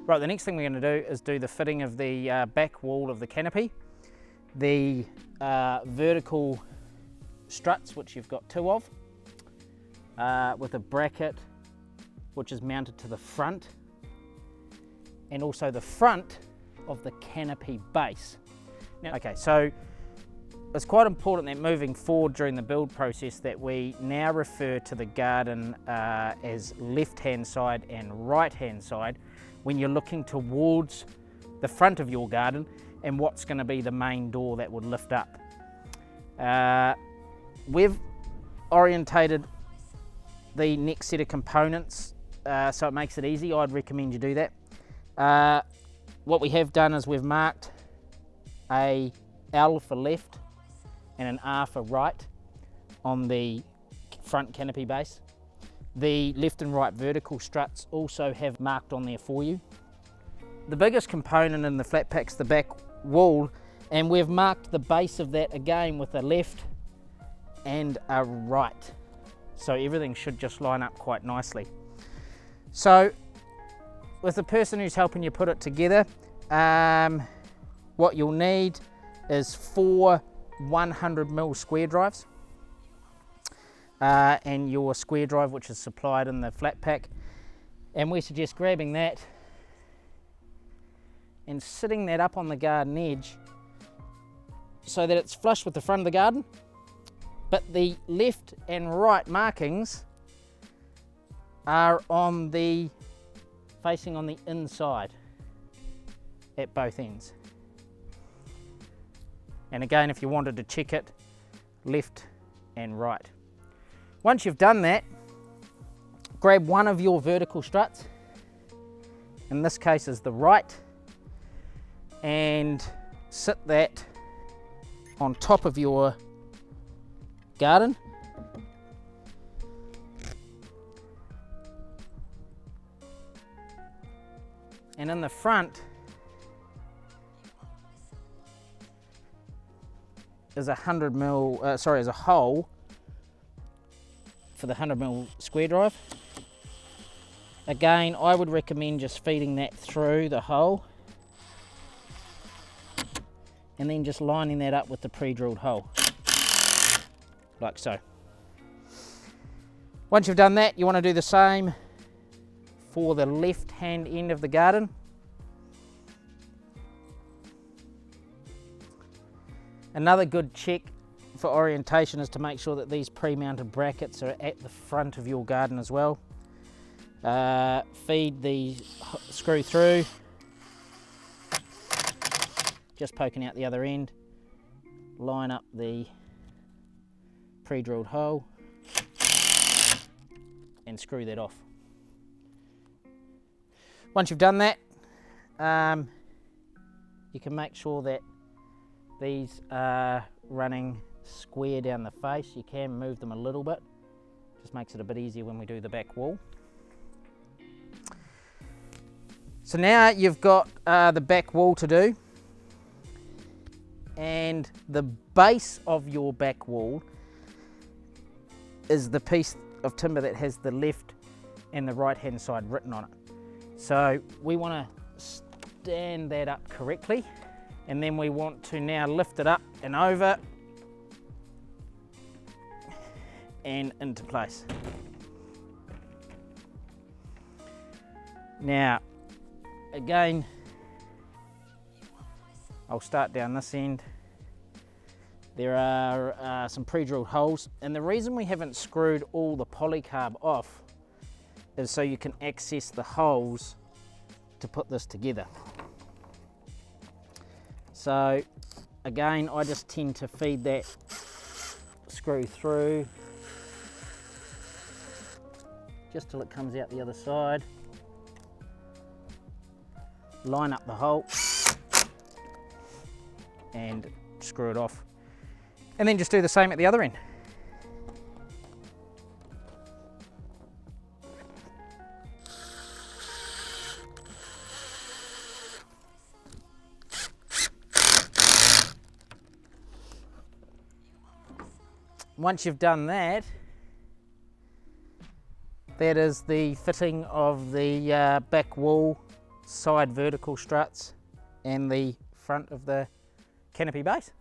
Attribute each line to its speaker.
Speaker 1: Right, the next thing we're going to do is do the fitting of the back wall of the canopy. The vertical struts, which you've got 2 of, with a bracket which is mounted to the front, and also the front of the canopy base. Now, okay, so it's quite important that moving forward during the build process that we now refer to the garden as left-hand side and right-hand side when you're looking towards the front of your garden and what's going to be the main door that would lift up. We've orientated the next set of components so it makes it easy. I'd recommend you do that. What we have done is we've marked a L for left and an R for right on the front canopy base. The left and right vertical struts also have marked on there for you. The biggest component in the flat pack's the back wall, and we've marked the base of that again with a left and a right. So everything should just line up quite nicely. So with the person who's helping you put it together, what you'll need is 4 100mm square drives and your square drive, which is supplied in the flat pack, and we suggest grabbing that and sitting that up on the garden edge so that it's flush with the front of the garden, but the left and right markings are on the facing on the inside at both ends. And again, if you wanted to check it, left and right. Once you've done that, grab one of your vertical struts, in this case is the right, and sit that on top of your garden. And in the front is a 100mm, is a hole for the 100mm square drive. Again, I would recommend just feeding that through the hole and then just lining that up with the pre-drilled hole, like so. Once you've done that, you want to do the same for the left-hand end of the garden. Another good check for orientation is to make sure that these pre-mounted brackets are at the front of your garden as well. Feed the screw through, just poking out the other end, line up the pre-drilled hole and screw that off. Once you've done that, you can make sure that these are running square down the face. You can move them a little bit, just makes it a bit easier when we do the back wall. So now you've got the back wall to do, and the base of your back wall is the piece of timber that has the left and the right hand side written on it. So we want to stand that up correctly, and then we want to now lift it up and over and into place. Now again, I'll start down this end. There are some pre-drilled holes, and the reason we haven't screwed all the polycarb off is so you can access the holes to put this together. So again, I just tend to feed that screw through just till it comes out the other side. Line up the hole and screw it off, and then just do the same at the other end. Once you've done that, that is the fitting of the back wall side vertical struts and the front of the canopy base.